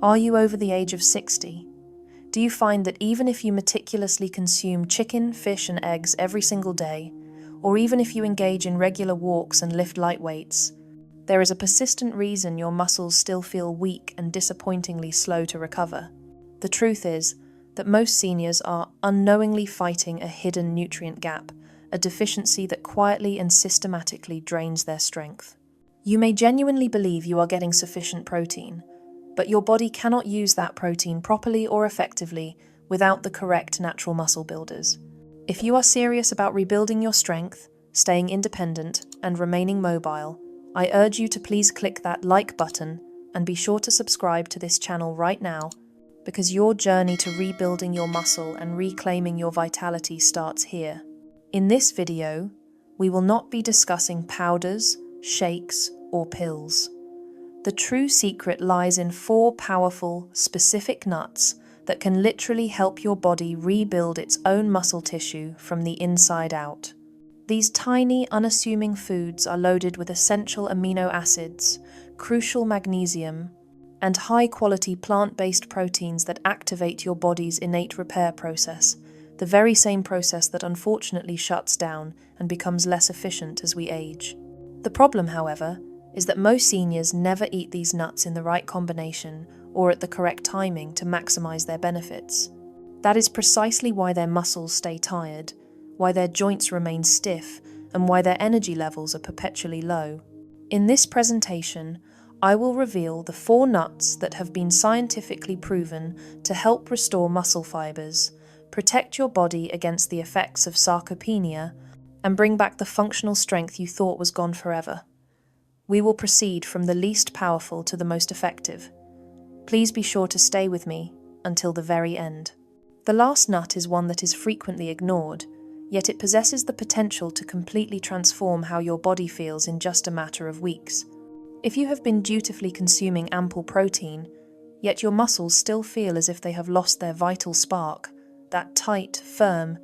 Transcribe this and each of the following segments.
Are you over the age of 60? Do you find that even if you meticulously consume chicken, fish, and eggs every single day, or even if you engage in regular walks and lift light weights, there is a persistent reason your muscles still feel weak and disappointingly slow to recover? The truth is that most seniors are unknowingly fighting a hidden nutrient gap, a deficiency that quietly and systematically drains their strength. You may genuinely believe you are getting sufficient protein, but your body cannot use that protein properly or effectively without the correct natural muscle builders. If you are serious about rebuilding your strength, staying independent, and remaining mobile, I urge you to please click that like button and be sure to subscribe to this channel right now, because your journey to rebuilding your muscle and reclaiming your vitality starts here. In this video, we will not be discussing powders, shakes, or pills. The true secret lies in 4 powerful, specific nuts that can literally help your body rebuild its own muscle tissue from the inside out. These tiny, unassuming foods are loaded with essential amino acids, crucial magnesium, and high-quality plant-based proteins that activate your body's innate repair process, the very same process that unfortunately shuts down and becomes less efficient as we age. The problem, however, is that most seniors never eat these nuts in the right combination or at the correct timing to maximize their benefits. That is precisely why their muscles stay tired, why their joints remain stiff, and why their energy levels are perpetually low. In this presentation, I will reveal the 4 nuts that have been scientifically proven to help restore muscle fibers, protect your body against the effects of sarcopenia, and bring back the functional strength you thought was gone forever. We will proceed from the least powerful to the most effective. Please be sure to stay with me until the very end. The last nut is one that is frequently ignored, yet it possesses the potential to completely transform how your body feels in just a matter of weeks. If you have been dutifully consuming ample protein, yet your muscles still feel as if they have lost their vital spark, that tight, firm,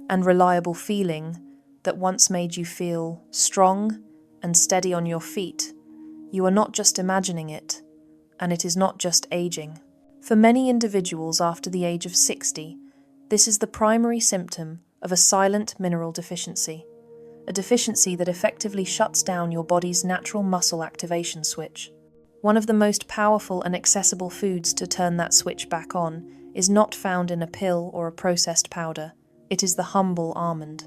and reliable feeling that once made you feel strong and steady on your feet, you are not just imagining it, and it is not just aging. For many individuals after the age of 60, this is the primary symptom of a silent mineral deficiency, a deficiency that effectively shuts down your body's natural muscle activation switch. One of the most powerful and accessible foods to turn that switch back on is not found in a pill or a processed powder. It is the humble almond.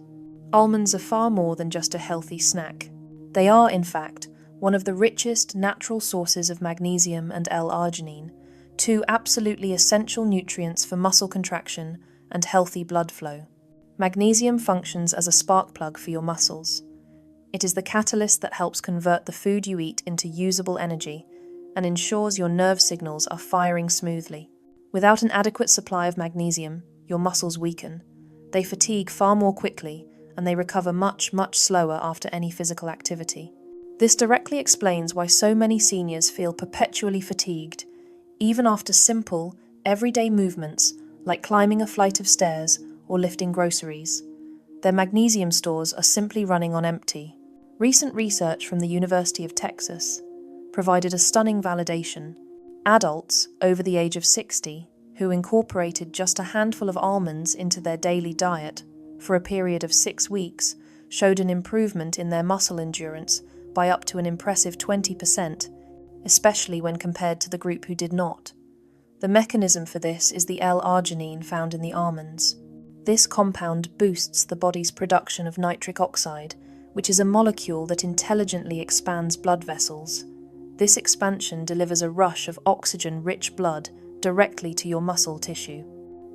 Almonds are far more than just a healthy snack. They are, in fact, one of the richest natural sources of magnesium and L-arginine, 2 absolutely essential nutrients for muscle contraction and healthy blood flow. Magnesium functions as a spark plug for your muscles. It is the catalyst that helps convert the food you eat into usable energy and ensures your nerve signals are firing smoothly. Without an adequate supply of magnesium, your muscles weaken. They fatigue far more quickly, and they recover much, much slower after any physical activity. This directly explains why so many seniors feel perpetually fatigued, even after simple, everyday movements like climbing a flight of stairs or lifting groceries. Their magnesium stores are simply running on empty. Recent research from the University of Texas provided a stunning validation. Adults over the age of 60 who incorporated just a handful of almonds into their daily diet for a period of 6 weeks showed an improvement in their muscle endurance by up to an impressive 20%, especially when compared to the group who did not. The mechanism for this is the L-arginine found in the almonds. This compound boosts the body's production of nitric oxide, which is a molecule that intelligently expands blood vessels. This expansion delivers a rush of oxygen-rich blood directly to your muscle tissue.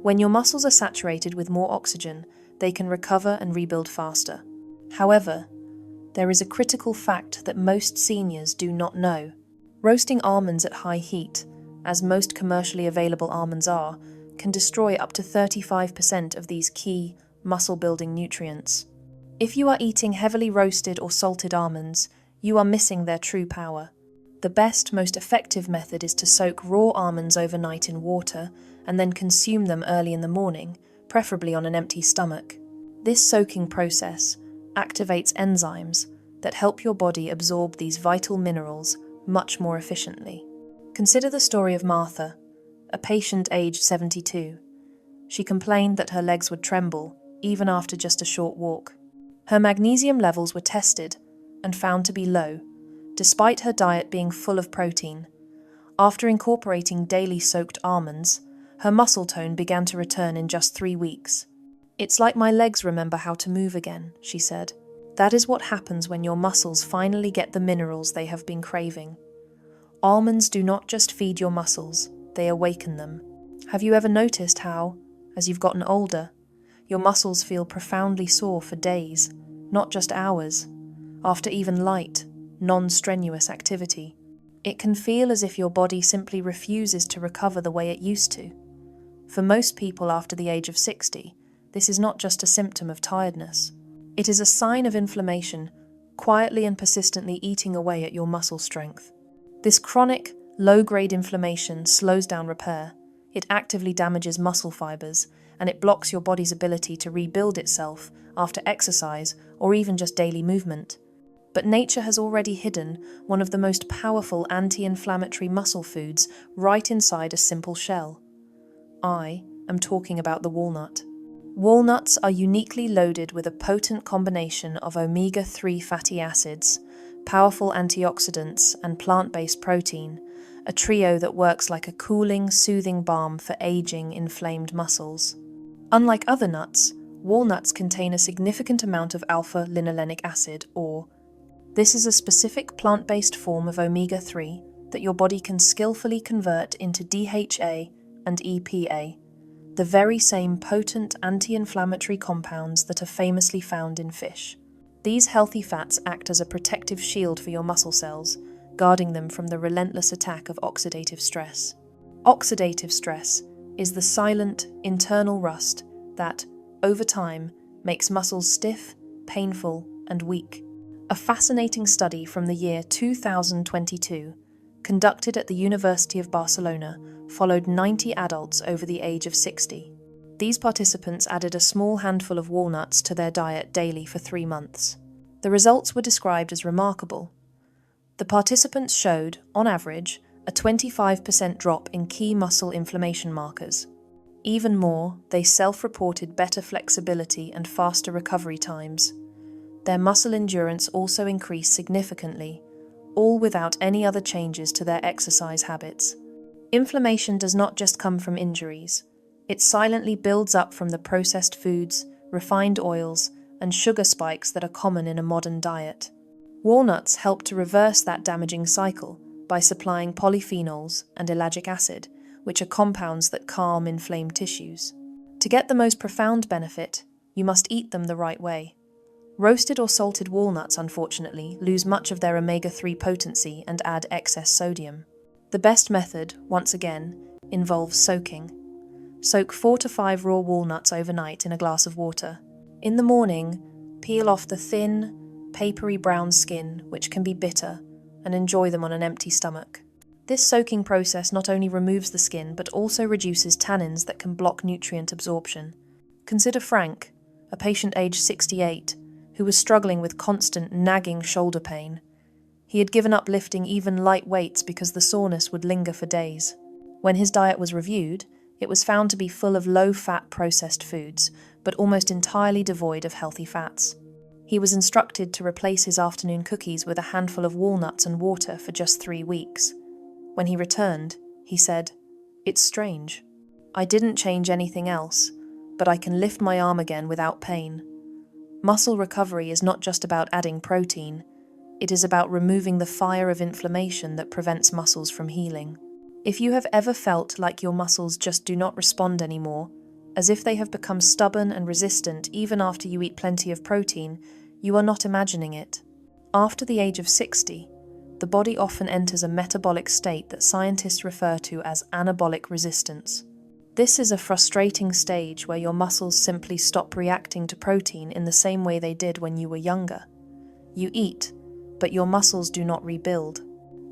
When your muscles are saturated with more oxygen, they can recover and rebuild faster. However, there is a critical fact that most seniors do not know. Roasting almonds at high heat, as most commercially available almonds are, can destroy up to 35% of these key muscle-building nutrients. If you are eating heavily roasted or salted almonds, you are missing their true power. The best, most effective method is to soak raw almonds overnight in water and then consume them early in the morning, preferably on an empty stomach. This soaking process activates enzymes that help your body absorb these vital minerals much more efficiently. Consider the story of Martha, a patient aged 72. She complained that her legs would tremble, even after just a short walk. Her magnesium levels were tested and found to be low, despite her diet being full of protein. After incorporating daily soaked almonds, her muscle tone began to return in just 3 weeks. "It's like my legs remember how to move again," she said. That is what happens when your muscles finally get the minerals they have been craving. Almonds do not just feed your muscles, they awaken them. Have you ever noticed how, as you've gotten older, your muscles feel profoundly sore for days, not just hours, after even light, non-strenuous activity? It can feel as if your body simply refuses to recover the way it used to. For most people after the age of 60, this is not just a symptom of tiredness. It is a sign of inflammation, quietly and persistently eating away at your muscle strength. This chronic, low-grade inflammation slows down repair, it actively damages muscle fibers, and it blocks your body's ability to rebuild itself after exercise or even just daily movement. But nature has already hidden one of the most powerful anti-inflammatory muscle foods right inside a simple shell. I am talking about the walnut. Walnuts are uniquely loaded with a potent combination of omega-3 fatty acids, powerful antioxidants, and plant-based protein, a trio that works like a cooling, soothing balm for aging, inflamed muscles. Unlike other nuts, walnuts contain a significant amount of alpha-linolenic acid, or this is a specific plant-based form of omega-3 that your body can skillfully convert into DHA and EPA, the very same potent anti-inflammatory compounds that are famously found in fish. These healthy fats act as a protective shield for your muscle cells, guarding them from the relentless attack of oxidative stress. Oxidative stress is the silent, internal rust that, over time, makes muscles stiff, painful, and weak. A fascinating study from the year 2022, conducted at the University of Barcelona, followed 90 adults over the age of 60. These participants added a small handful of walnuts to their diet daily for 3 months. The results were described as remarkable. The participants showed, on average, a 25% drop in key muscle inflammation markers. Even more, they self-reported better flexibility and faster recovery times. Their muscle endurance also increased significantly, all without any other changes to their exercise habits. Inflammation does not just come from injuries. It silently builds up from the processed foods, refined oils, and sugar spikes that are common in a modern diet. Walnuts help to reverse that damaging cycle by supplying polyphenols and ellagic acid, which are compounds that calm inflamed tissues. To get the most profound benefit, you must eat them the right way. Roasted or salted walnuts, unfortunately, lose much of their omega-3 potency and add excess sodium. The best method, once again, involves soaking. Soak 4 to 5 raw walnuts overnight in a glass of water. In the morning, peel off the thin, papery brown skin, which can be bitter, and enjoy them on an empty stomach. This soaking process not only removes the skin, but also reduces tannins that can block nutrient absorption. Consider Frank, a patient aged 68, who was struggling with constant nagging shoulder pain. He had given up lifting even light weights because the soreness would linger for days. When his diet was reviewed, it was found to be full of low-fat processed foods, but almost entirely devoid of healthy fats. He was instructed to replace his afternoon cookies with a handful of walnuts and water for just 3 weeks. When he returned, he said, "It's strange. I didn't change anything else, but I can lift my arm again without pain." Muscle recovery is not just about adding protein. It is about removing the fire of inflammation that prevents muscles from healing. If you have ever felt like your muscles just do not respond anymore, as if they have become stubborn and resistant even after you eat plenty of protein, you are not imagining it. After the age of 60, the body often enters a metabolic state that scientists refer to as anabolic resistance. This is a frustrating stage where your muscles simply stop reacting to protein in the same way they did when you were younger. You eat, but your muscles do not rebuild.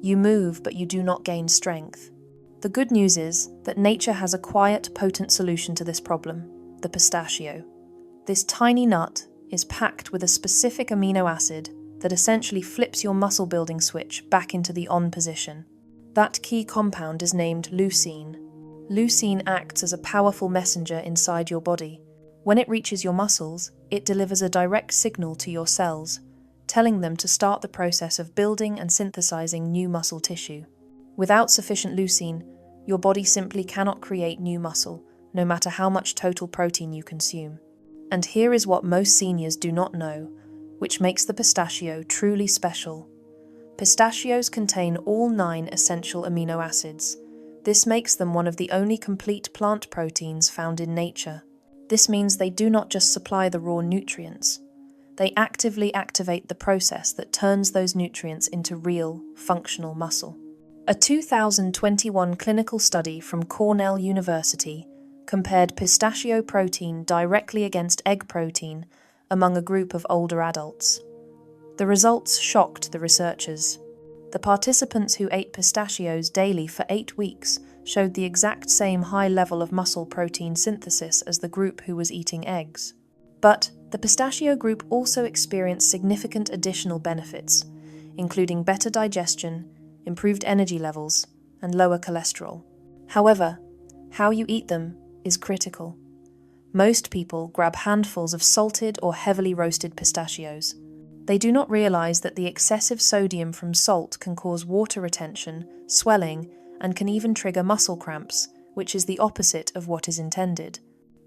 You move, but you do not gain strength. The good news is that nature has a quiet, potent solution to this problem: the pistachio. This tiny nut is packed with a specific amino acid that essentially flips your muscle-building switch back into the on position. That key compound is named leucine. Leucine acts as a powerful messenger inside your body. When it reaches your muscles, it delivers a direct signal to your cells, telling them to start the process of building and synthesizing new muscle tissue. Without sufficient leucine, your body simply cannot create new muscle, no matter how much total protein you consume. And here is what most seniors do not know, which makes the pistachio truly special. Pistachios contain all 9 essential amino acids. This makes them one of the only complete plant proteins found in nature. This means they do not just supply the raw nutrients. They actively activate the process that turns those nutrients into real, functional muscle. A 2021 clinical study from Cornell University compared pistachio protein directly against egg protein among a group of older adults. The results shocked the researchers. The participants who ate pistachios daily for 8 weeks showed the exact same high level of muscle protein synthesis as the group who was eating eggs. But the pistachio group also experienced significant additional benefits, including better digestion, improved energy levels, and lower cholesterol. However, how you eat them is critical. Most people grab handfuls of salted or heavily roasted pistachios. They do not realize that the excessive sodium from salt can cause water retention, swelling, and can even trigger muscle cramps, which is the opposite of what is intended.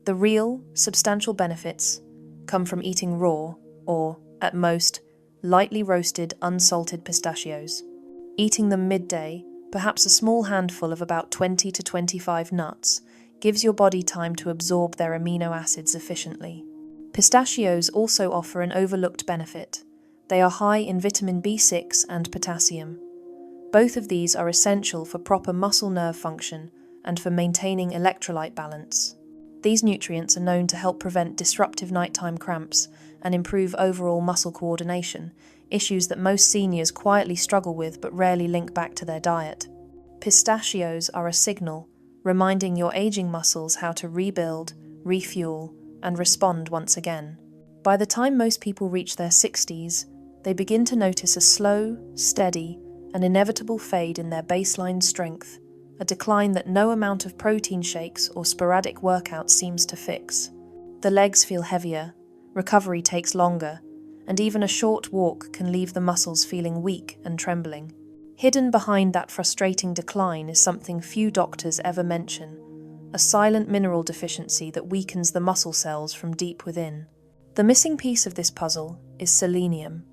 The real, substantial benefits come from eating raw, or, at most, lightly roasted, unsalted pistachios. Eating them midday, perhaps a small handful of about 20 to 25 nuts, gives your body time to absorb their amino acids efficiently. Pistachios also offer an overlooked benefit. They are high in vitamin B6 and potassium. Both of these are essential for proper muscle nerve function and for maintaining electrolyte balance. These nutrients are known to help prevent disruptive nighttime cramps and improve overall muscle coordination, issues that most seniors quietly struggle with but rarely link back to their diet. Pistachios are a signal, reminding your aging muscles how to rebuild, refuel, and respond once again. By the time most people reach their 60s, they begin to notice a slow, steady, and inevitable fade in their baseline strength, a decline that no amount of protein shakes or sporadic workouts seems to fix. The legs feel heavier, recovery takes longer, and even a short walk can leave the muscles feeling weak and trembling. Hidden behind that frustrating decline is something few doctors ever mention, a silent mineral deficiency that weakens the muscle cells from deep within. The missing piece of this puzzle is selenium.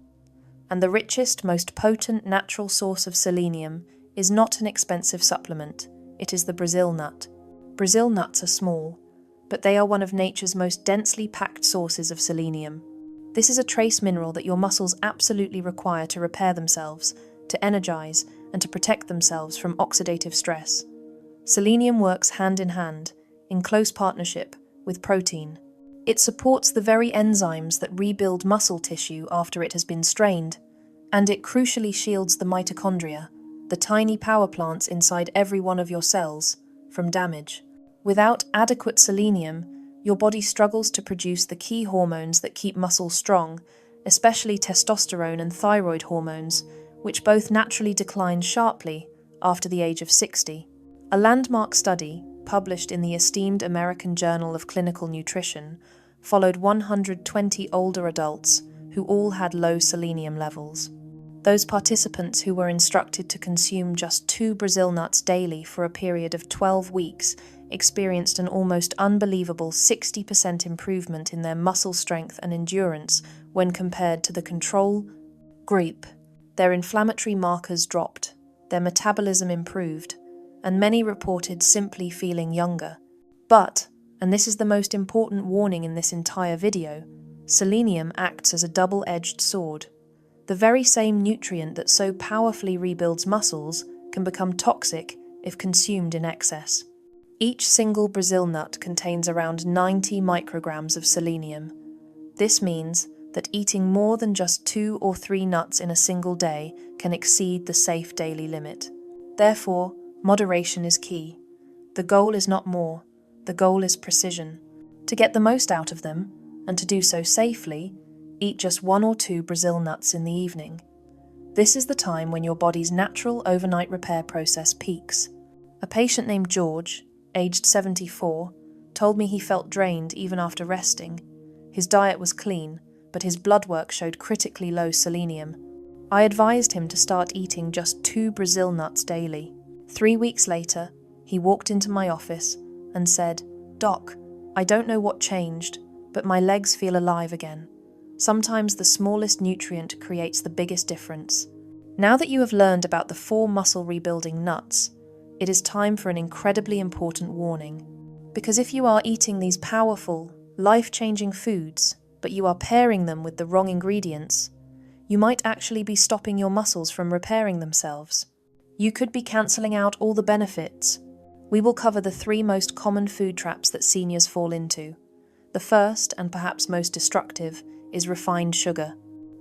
And the richest, most potent natural source of selenium is not an expensive supplement, it is the Brazil nut. Brazil nuts are small, but they are one of nature's most densely packed sources of selenium. This is a trace mineral that your muscles absolutely require to repair themselves, to energize, and to protect themselves from oxidative stress. Selenium works hand in hand, in close partnership, with protein. It supports the very enzymes that rebuild muscle tissue after it has been strained, and it crucially shields the mitochondria, the tiny power plants inside every one of your cells, from damage. Without adequate selenium, your body struggles to produce the key hormones that keep muscles strong, especially testosterone and thyroid hormones, which both naturally decline sharply after the age of 60. A landmark study, published in the esteemed American Journal of Clinical Nutrition, followed 120 older adults who all had low selenium levels. Those participants who were instructed to consume just 2 Brazil nuts daily for a period of 12 weeks experienced an almost unbelievable 60% improvement in their muscle strength and endurance when compared to the control group. Their inflammatory markers dropped, their metabolism improved, and many reported simply feeling younger. But, and this is the most important warning in this entire video, selenium acts as a double-edged sword. The very same nutrient that so powerfully rebuilds muscles can become toxic if consumed in excess. Each single Brazil nut contains around 90 micrograms of selenium. This means that eating more than just 2 or 3 nuts in a single day can exceed the safe daily limit. Therefore, moderation is key. The goal is not more, the goal is precision. To get the most out of them, and to do so safely, eat just 1 or 2 Brazil nuts in the evening. This is the time when your body's natural overnight repair process peaks. A patient named George, aged 74, told me he felt drained even after resting. His diet was clean, but his blood work showed critically low selenium. I advised him to start eating just 2 Brazil nuts daily. 3 weeks later, he walked into my office and said, "Doc, I don't know what changed, but my legs feel alive again. Sometimes the smallest nutrient creates the biggest difference." Now that you have learned about the 4 muscle rebuilding nuts, it is time for an incredibly important warning. Because if you are eating these powerful, life-changing foods, but you are pairing them with the wrong ingredients, you might actually be stopping your muscles from repairing themselves. You could be cancelling out all the benefits. We will cover the 3 most common food traps that seniors fall into. The first, and perhaps most destructive, is refined sugar.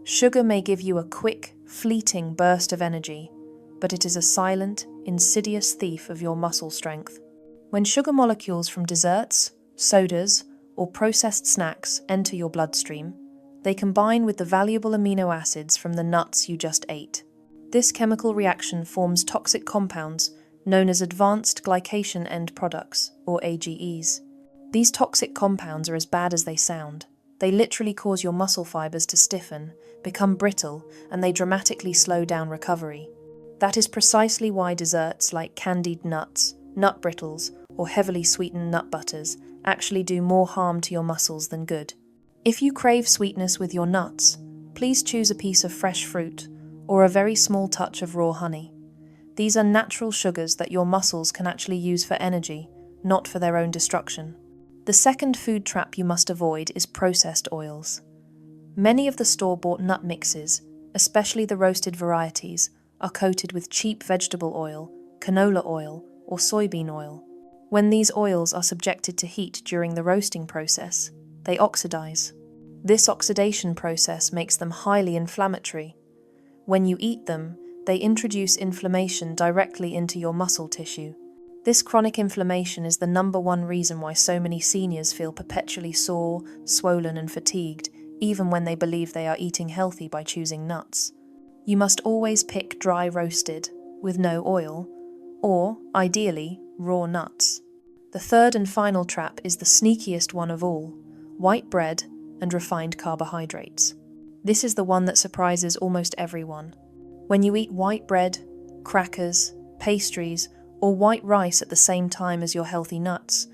Sugar may give you a quick, fleeting burst of energy, but it is a silent, insidious thief of your muscle strength. When sugar molecules from desserts, sodas, or processed snacks enter your bloodstream, they combine with the valuable amino acids from the nuts you just ate. This chemical reaction forms toxic compounds known as advanced glycation end products, or AGEs. These toxic compounds are as bad as they sound. They literally cause your muscle fibers to stiffen, become brittle, and they dramatically slow down recovery. That is precisely why desserts like candied nuts, nut brittles, or heavily sweetened nut butters actually do more harm to your muscles than good. If you crave sweetness with your nuts, please choose a piece of fresh fruit or a very small touch of raw honey. These are natural sugars that your muscles can actually use for energy, not for their own destruction. The second food trap you must avoid is processed oils. Many of the store-bought nut mixes, especially the roasted varieties, are coated with cheap vegetable oil, canola oil, or soybean oil. When these oils are subjected to heat during the roasting process, they oxidize. This oxidation process makes them highly inflammatory. When you eat them, they introduce inflammation directly into your muscle tissue. This chronic inflammation is the #1 reason why so many seniors feel perpetually sore, swollen, and fatigued, even when they believe they are eating healthy by choosing nuts. You must always pick dry roasted, with no oil, or, ideally, raw nuts. The third and final trap is the sneakiest one of all: white bread and refined carbohydrates. This is the one that surprises almost everyone. When you eat white bread, crackers, pastries, or white rice at the same time as your healthy nuts,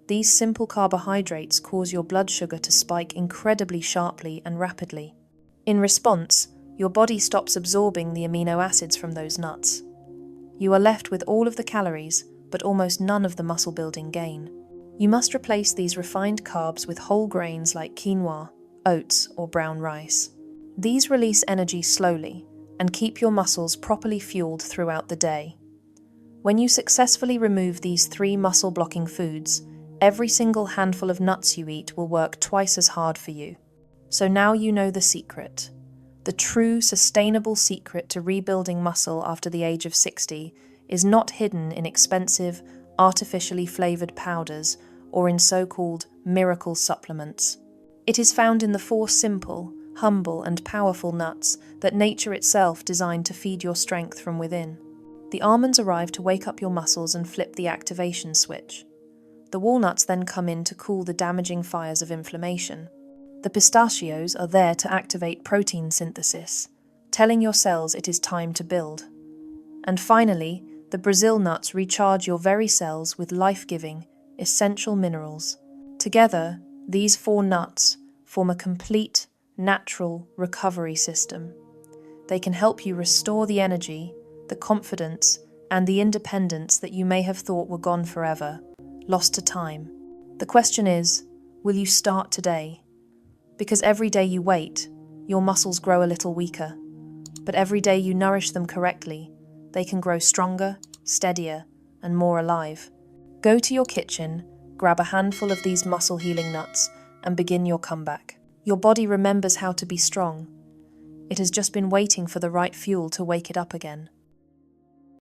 these simple carbohydrates cause your blood sugar to spike incredibly sharply and rapidly. In response, your body stops absorbing the amino acids from those nuts. You are left with all of the calories, but almost none of the muscle-building gain. You must replace these refined carbs with whole grains like quinoa, oats, or brown rice. These release energy slowly and keep your muscles properly fueled throughout the day. When you successfully remove these 3 muscle-blocking foods, every single handful of nuts you eat will work twice as hard for you. So now you know the secret. The true, sustainable secret to rebuilding muscle after the age of 60 is not hidden in expensive, artificially flavored powders or in so-called miracle supplements. It is found in the 4 simple, humble, and powerful nuts that nature itself designed to feed your strength from within. The almonds arrive to wake up your muscles and flip the activation switch. The walnuts then come in to cool the damaging fires of inflammation. The pistachios are there to activate protein synthesis, telling your cells it is time to build. And finally, the Brazil nuts recharge your very cells with life-giving, essential minerals. Together, these 4 nuts form a complete, natural recovery system. They can help you restore the energy, the confidence, and the independence that you may have thought were gone forever, lost to time. The question is, will you start today? Because every day you wait, your muscles grow a little weaker. But every day you nourish them correctly, they can grow stronger, steadier, and more alive. Go to your kitchen, grab a handful of these muscle-healing nuts, and begin your comeback. Your body remembers how to be strong. It has just been waiting for the right fuel to wake it up again.